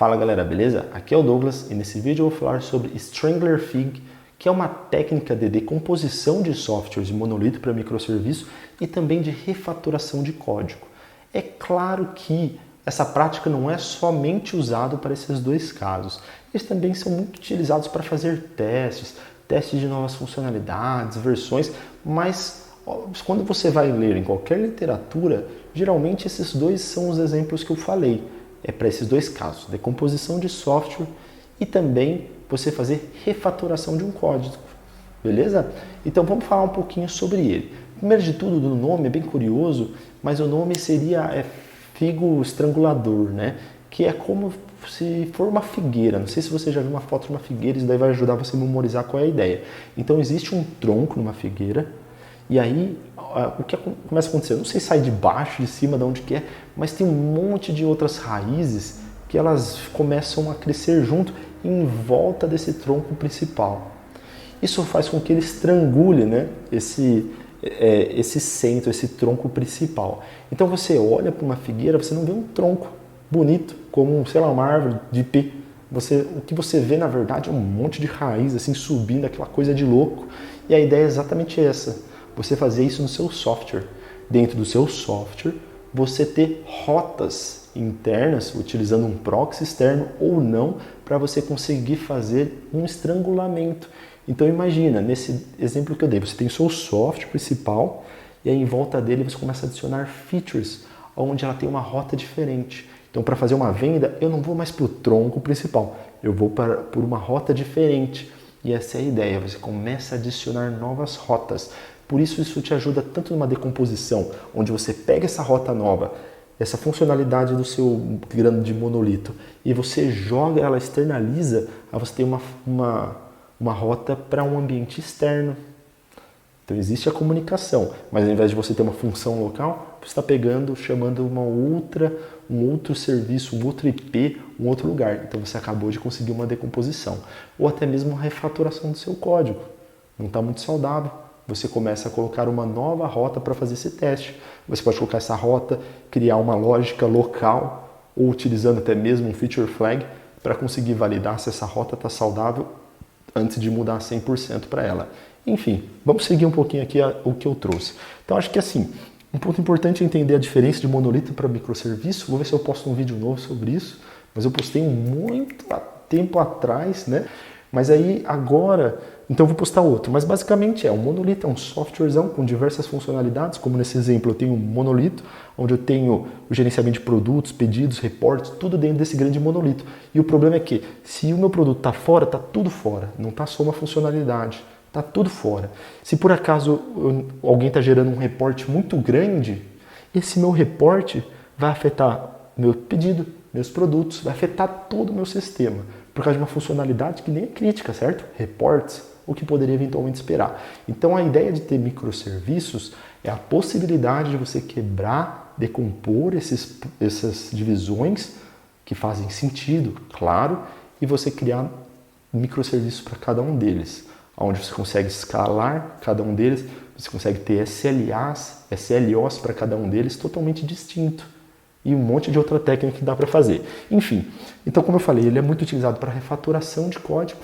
Fala galera, beleza? Aqui é o Douglas e nesse vídeo eu vou falar sobre Strangler Fig, que é uma técnica de decomposição de softwares de monolito para microserviço e também de refatoração de código. É claro que essa prática não é somente usada para esses dois casos. Eles também são muito utilizados para fazer testes de novas funcionalidades, versões, mas quando você vai ler em qualquer literatura, geralmente esses dois são os exemplos que eu falei. É para esses dois casos, decomposição de software e também você fazer refatoração de um código, beleza? Então vamos falar um pouquinho sobre ele. Primeiro de tudo, o nome é bem curioso, mas o nome seria figo estrangulador, né? Que é como se for uma figueira. Não sei se você já viu uma foto de uma figueira, isso daí vai ajudar você a memorizar qual é a ideia. Então existe um tronco numa figueira, e aí o que começa a acontecer? Eu não sei se sai de baixo, de cima, de onde que é, mas tem um monte de outras raízes que elas começam a crescer junto em volta desse tronco principal. Isso faz com que ele estrangule, né, esse centro, esse tronco principal. Então você olha para uma figueira, você não vê um tronco bonito, como, sei lá, uma árvore de ipê. O que você vê, na verdade, é um monte de raiz assim subindo, aquela coisa de louco. E a ideia é exatamente essa. Você fazer isso no seu software. Dentro do seu software, você ter rotas internas, utilizando um proxy externo ou não, para você conseguir fazer um estrangulamento. Então imagina, nesse exemplo que eu dei, você tem o seu software principal e aí em volta dele você começa a adicionar features, onde ela tem uma rota diferente. Então para fazer uma venda, eu não vou mais para o tronco principal, eu vou por uma rota diferente. E essa é a ideia, você começa a adicionar novas rotas. Por isso te ajuda tanto numa decomposição, onde você pega essa rota nova, essa funcionalidade do seu grande monolito, e você joga, ela externaliza, aí você tem uma rota para um ambiente externo. Então existe a comunicação, mas ao invés de você ter uma função local, você está pegando, chamando um outro serviço, um outro IP, um outro lugar. Então você acabou de conseguir uma decomposição. Ou até mesmo uma refatoração do seu código. Não está muito saudável. Você começa a colocar uma nova rota para fazer esse teste. Você pode colocar essa rota, criar uma lógica local, ou utilizando até mesmo um feature flag, para conseguir validar se essa rota está saudável antes de mudar 100% para ela. Enfim, vamos seguir um pouquinho aqui o que eu trouxe. Então acho que assim, um ponto importante é entender a diferença de monolito para microserviço. Vou ver se eu posto um vídeo novo sobre isso, mas eu postei muito tempo atrás, né? Mas aí agora, então eu vou postar outro. Mas basicamente um monolito, é um softwarezão com diversas funcionalidades, como nesse exemplo eu tenho um monolito, onde eu tenho o gerenciamento de produtos, pedidos, reportes, tudo dentro desse grande monolito. E o problema é que se o meu produto está fora, está tudo fora, não está só uma funcionalidade. Está tudo fora. Se por acaso alguém está gerando um reporte muito grande, esse meu reporte vai afetar meu pedido, meus produtos, vai afetar todo o meu sistema, por causa de uma funcionalidade que nem é crítica, certo? Reportes, o que poderia eventualmente esperar. Então a ideia de ter microserviços é a possibilidade de você quebrar, decompor essas divisões que fazem sentido, claro, e você criar microserviços para cada um deles, onde você consegue escalar cada um deles, você consegue ter SLAs, SLOs para cada um deles totalmente distinto. E um monte de outra técnica que dá para fazer. Enfim, então como eu falei, ele é muito utilizado para refatoração de código,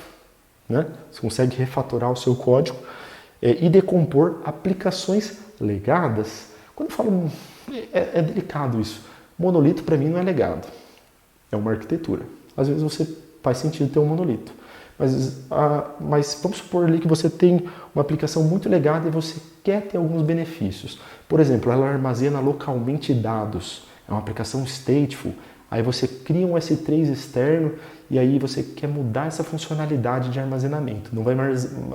né? Você consegue refatorar o seu código e decompor aplicações legadas. Quando eu falo, é delicado isso. Monolito para mim não é legado, é uma arquitetura. Às vezes faz sentido ter um monolito. Mas vamos supor ali que você tem uma aplicação muito legada e você quer ter alguns benefícios. Por exemplo, ela armazena localmente dados. É uma aplicação stateful. Aí você cria um S3 externo e aí você quer mudar essa funcionalidade de armazenamento. Não vai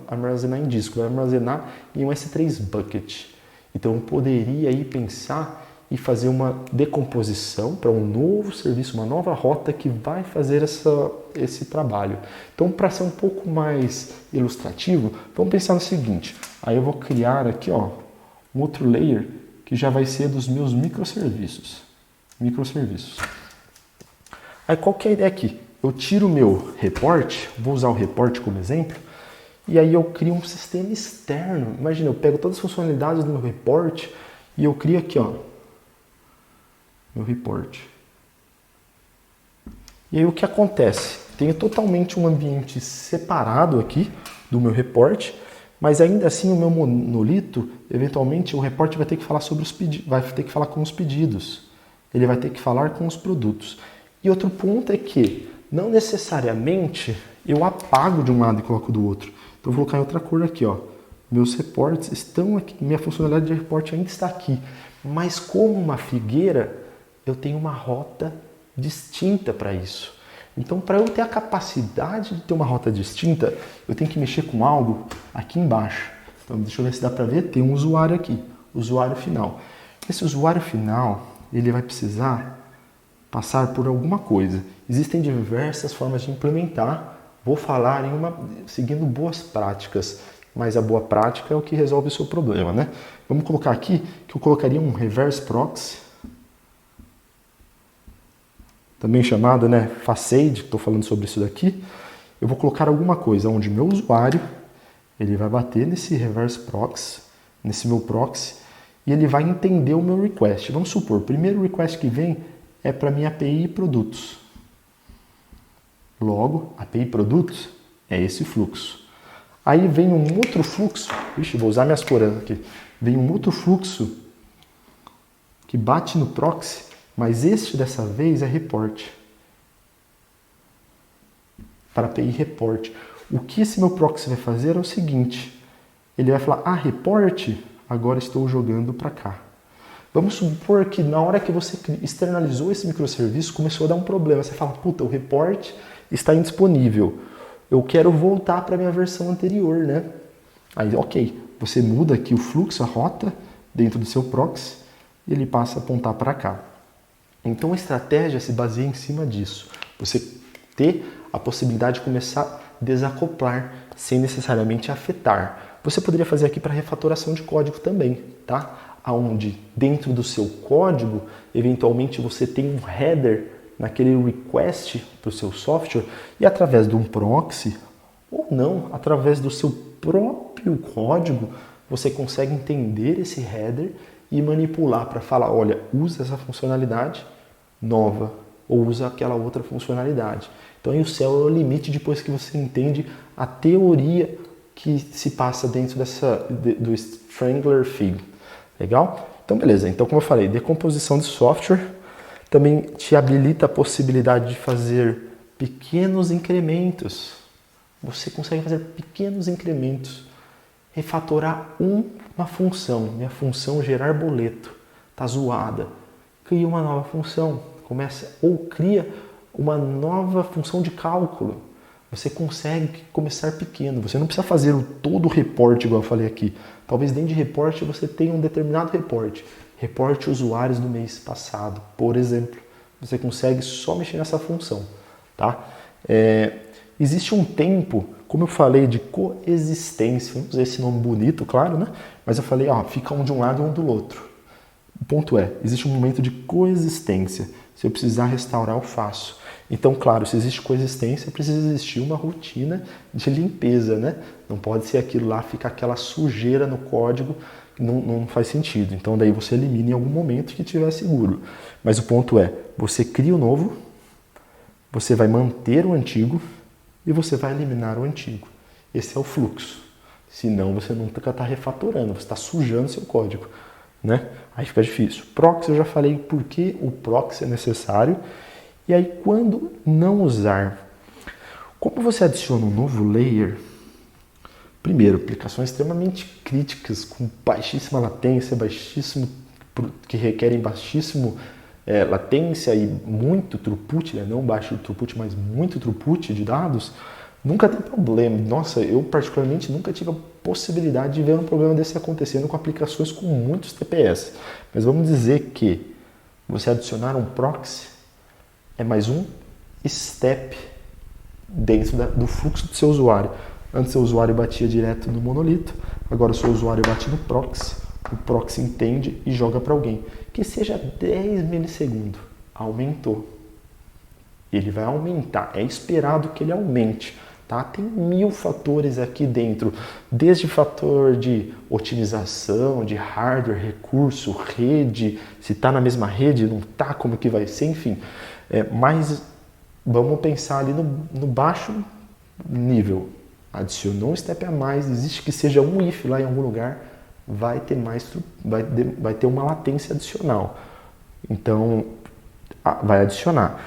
armazenar em disco, vai armazenar em um S3 bucket. Então eu poderia aí pensar e fazer uma decomposição para um novo serviço, uma nova rota que vai fazer esse trabalho. Então, para ser um pouco mais ilustrativo, vamos pensar no seguinte. Aí eu vou criar aqui um outro layer que já vai ser dos meus microserviços. Aí qual que é a ideia aqui? Eu tiro o meu report, vou usar o report como exemplo, e aí eu crio um sistema externo. Imagina, eu pego todas as funcionalidades do meu report e eu crio aqui, meu report. E aí o que acontece? Tenho totalmente um ambiente separado aqui do meu report, mas ainda assim o meu monolito, eventualmente o report vai ter que falar sobre os vai ter que falar com os pedidos. Ele vai ter que falar com os produtos. E outro ponto é que não necessariamente eu apago de um lado e coloco do outro. Então eu vou colocar em outra cor aqui, ó. Meus reports estão aqui, minha funcionalidade de report ainda está aqui. Mas como uma figueira, eu tenho uma rota distinta para isso. Então, para eu ter a capacidade de ter uma rota distinta, eu tenho que mexer com algo aqui embaixo. Então, deixa eu ver se dá para ver. Tem um usuário aqui, usuário final. Esse usuário final, ele vai precisar passar por alguma coisa. Existem diversas formas de implementar. Vou falar seguindo boas práticas, mas a boa prática é o que resolve o seu problema, né? Vamos colocar aqui que eu colocaria um reverse proxy, também chamado, né, facade, estou falando sobre isso daqui. Eu vou colocar alguma coisa onde meu usuário, ele vai bater nesse reverse proxy, nesse meu proxy, e ele vai entender o meu request. Vamos supor, o primeiro request que vem é para minha API produtos. Logo, API produtos é esse fluxo. Aí vem um outro fluxo, vou usar minhas cores aqui, vem um outro fluxo que bate no proxy, mas este dessa vez é report. Para API report. O que esse meu proxy vai fazer é o seguinte, ele vai falar, report, agora estou jogando para cá. Vamos supor que na hora que você externalizou esse microserviço, começou a dar um problema. Você fala, puta, o report está indisponível. Eu quero voltar para a minha versão anterior, né? Aí, ok, você muda aqui o fluxo, a rota, dentro do seu proxy, e ele passa a apontar para cá. Então a estratégia se baseia em cima disso. Você ter a possibilidade de começar a desacoplar, sem necessariamente afetar. Você poderia fazer aqui para refatoração de código também, tá? Onde dentro do seu código, eventualmente você tem um header naquele request para o seu software e através de um proxy, ou não, através do seu próprio código, você consegue entender esse header e manipular para falar, olha, usa essa funcionalidade nova ou usa aquela outra funcionalidade. Então aí o céu é o limite depois que você entende a teoria que se passa dentro do Strangler Fig. Legal? Então beleza, então como eu falei, decomposição de software também te habilita a possibilidade de fazer pequenos incrementos. Você consegue fazer pequenos incrementos. Refatorar uma função. Minha função gerar boleto. Está zoada. Cria uma nova função. Cria uma nova função de cálculo. Você consegue começar pequeno. Você não precisa fazer todo o report, igual eu falei aqui. Talvez dentro de report você tenha um determinado report. Reporte usuários do mês passado, por exemplo. Você consegue só mexer nessa função. Tá? Existe um tempo, como eu falei, de coexistência. Vamos usar esse nome bonito, claro, né? Mas eu falei, fica um de um lado e um do outro. O ponto existe um momento de coexistência. Se eu precisar restaurar, eu faço. Então, claro, se existe coexistência, precisa existir uma rotina de limpeza, né? Não pode ser aquilo lá, ficar aquela sujeira no código, não faz sentido. Então, daí você elimina em algum momento que estiver seguro. Mas o ponto você cria o novo, você vai manter o antigo e você vai eliminar o antigo. Esse é o fluxo. Senão, você nunca está refatorando, você está sujando seu código, né? Aí fica difícil. Proxy, eu já falei por que o proxy é necessário. E aí, quando não usar? Como você adiciona um novo layer? Primeiro, aplicações extremamente críticas, com baixíssima latência, que requerem baixíssimo latência e muito throughput, né? Não baixo throughput, mas muito throughput de dados, nunca tem problema. Nossa, eu particularmente nunca tive a possibilidade de ver um problema desse acontecendo com aplicações com muitos TPS. Mas vamos dizer que você adicionar um proxy é mais um step dentro do fluxo do seu usuário. Antes o usuário batia direto no monolito, agora o seu usuário bate no proxy, o proxy entende e joga para alguém. Que seja 10 milissegundos, aumentou. Ele vai aumentar, é esperado que ele aumente. Tá? Tem 1000 fatores aqui dentro, desde fator de otimização, de hardware, recurso, rede, se está na mesma rede, não está, como que vai ser, enfim. Mas Vamos pensar ali no baixo nível. Adicionou um step a mais, existe que seja um if lá em algum lugar, vai ter uma latência adicional. Então, vai adicionar.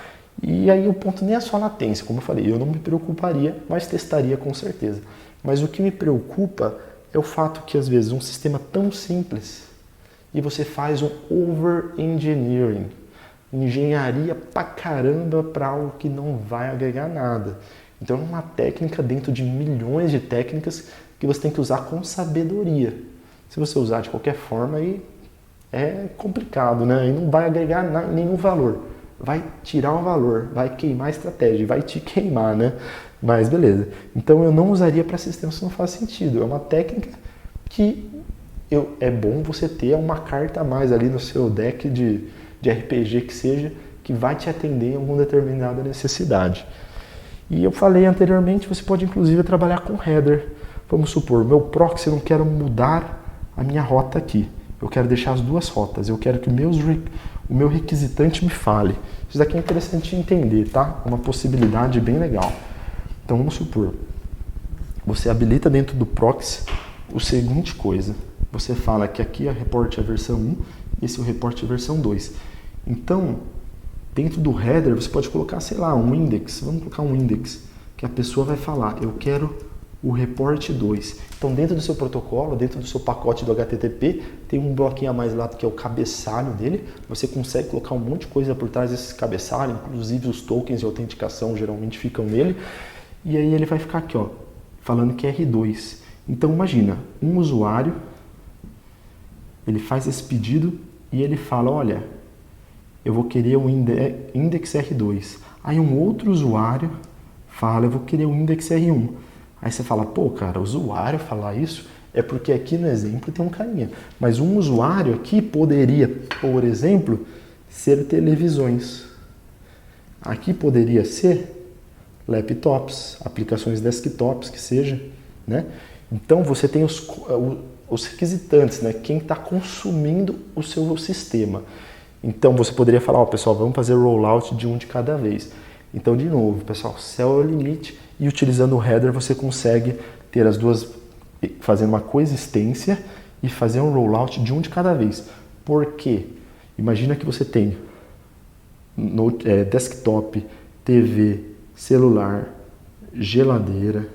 E aí o ponto nem é só a latência, como eu falei, eu não me preocuparia, mas testaria com certeza. Mas o que me preocupa é o fato que às vezes um sistema tão simples e você faz um over-engineering, engenharia pra caramba para algo que não vai agregar nada. Então é uma técnica dentro de milhões de técnicas que você tem que usar com sabedoria. Se você usar de qualquer forma, aí é complicado, né? E não vai agregar nenhum valor. Vai tirar um valor, vai queimar a estratégia, vai te queimar, né? Mas beleza. Então eu não usaria para sistemas que não faz sentido. É uma técnica que é bom você ter uma carta a mais ali no seu deck de RPG que seja, que vai te atender em alguma determinada necessidade. E eu falei anteriormente, você pode inclusive trabalhar com header. Vamos supor, meu proxy, eu não quero mudar a minha rota aqui. Eu quero deixar as duas rotas. Eu quero que o meu requisitante me fale. Isso daqui é interessante de entender, tá? Uma possibilidade bem legal. Então vamos supor, você habilita dentro do proxy o seguinte coisa. Você fala que aqui o report é a versão 1 e esse é o report é a versão 2. Então, dentro do header, você pode colocar, sei lá, um index. Vamos colocar um index, que a pessoa vai falar, eu quero o report 2. Então, dentro do seu protocolo, dentro do seu pacote do HTTP, tem um bloquinho a mais lá que é o cabeçalho dele. Você consegue colocar um monte de coisa por trás desse cabeçalho, inclusive os tokens de autenticação geralmente ficam nele. E aí ele vai ficar aqui, ó, falando que é R2. Então, imagina, um usuário, ele faz esse pedido e ele fala, olha, eu vou querer o index R2. Aí um outro usuário fala, eu vou querer o index R1. Aí você fala, pô, cara, o usuário falar isso é porque aqui no exemplo tem um carinha. Mas um usuário aqui poderia, por exemplo, ser televisões. Aqui poderia ser laptops, aplicações desktops, que seja, né? Então você tem os requisitantes, né? Quem está consumindo o seu sistema. Então você poderia falar, ó, pessoal, vamos fazer rollout de um de cada vez. Então, de novo, pessoal, céu é o limite e utilizando o header você consegue ter as duas, fazendo uma coexistência e fazer um rollout de um de cada vez. Por quê? Imagina que você tem desktop, TV, celular, geladeira,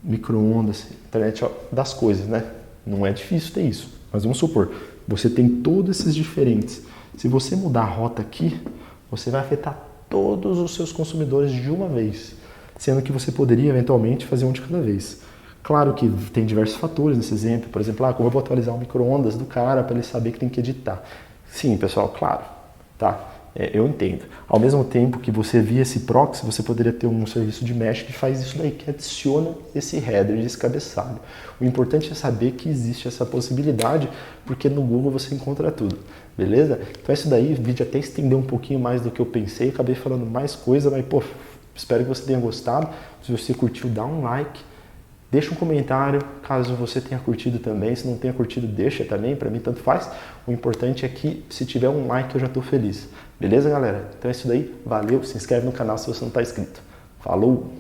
micro-ondas, internet das coisas, né? Não é difícil ter isso, mas vamos supor, você tem todos esses diferentes. Se você mudar a rota aqui, você vai afetar todos os seus consumidores de uma vez, sendo que você poderia eventualmente fazer um de cada vez. Claro que tem diversos fatores nesse exemplo, por exemplo, como eu vou atualizar o micro-ondas do cara para ele saber que tem que editar. Sim, pessoal, claro, tá? Eu entendo. Ao mesmo tempo que você via esse proxy, você poderia ter um serviço de mesh que faz isso daí, que adiciona esse header, esse cabeçalho. O importante é saber que existe essa possibilidade, porque no Google você encontra tudo, beleza? Então é isso daí, o vídeo até estendeu um pouquinho mais do que eu pensei, acabei falando mais coisa, mas pô, espero que você tenha gostado. Se você curtiu, dá um like. Deixa um comentário caso você tenha curtido também. Se não tenha curtido, deixa também. Para mim, tanto faz. O importante é que se tiver um like, eu já estou feliz. Beleza, galera? Então é isso daí. Valeu. Se inscreve no canal se você não está inscrito. Falou!